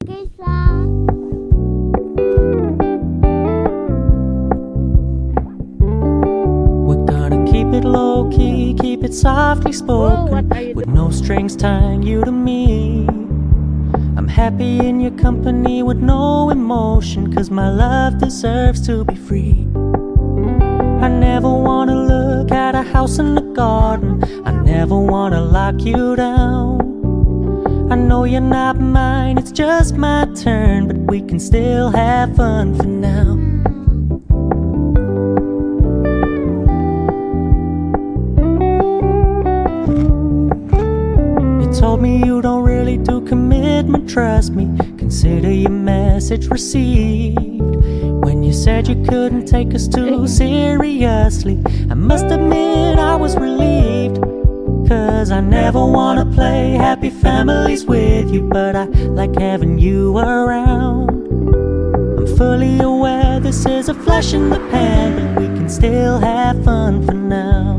Okay, ça. We're gonna keep it low key, keep it softly spoken, what are you with doing? no strings tying you to me. I'm happy in your company with no emotion, cause my love deserves to be free. I never wanna look at a house in the garden, I never wanna lock you down. I know you're not mine, it's just my turn, but we can still have fun for now. You told me you don't really do commitment, trust me, consider your message received. When you said you couldn't take us too seriously, I must admit I was relieved. Cause I never wanna play happy families with you, but I like having you around. I'm fully aware this is a flash in the pan, but we can still have fun for now.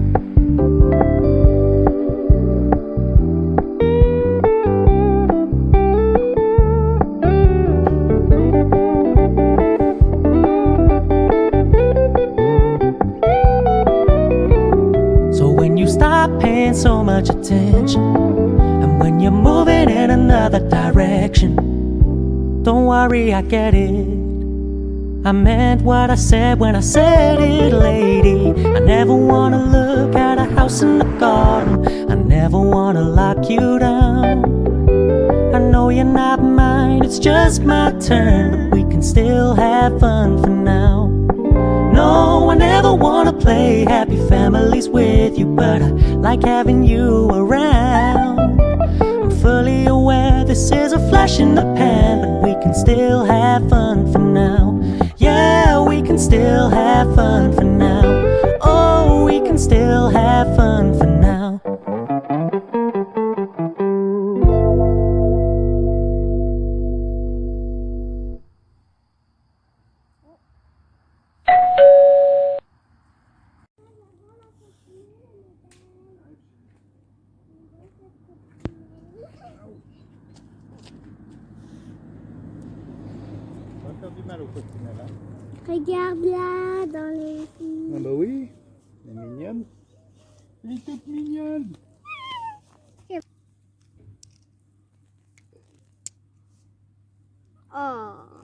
So when you stop paying so much attention, and when you're moving in another direction, don't worry, I get it. I meant what I said when I said it, lady. I never wanna look at a house in the garden, I never wanna lock you down. I know you're not mine, it's just my turn, but we can still have fun for now. No, I never wanna play happy families with you, but I like having you around. I'm fully aware this is a flash in the pan, but we can still have fun for now. Yeah, we can still have fun for now. Oh, we can still have fun for now. Ça va faire du mal au coccinelle, hein? Regarde là, dans les... Ah bah oui, elle est mignonne. Elle est toute mignonne. Oh.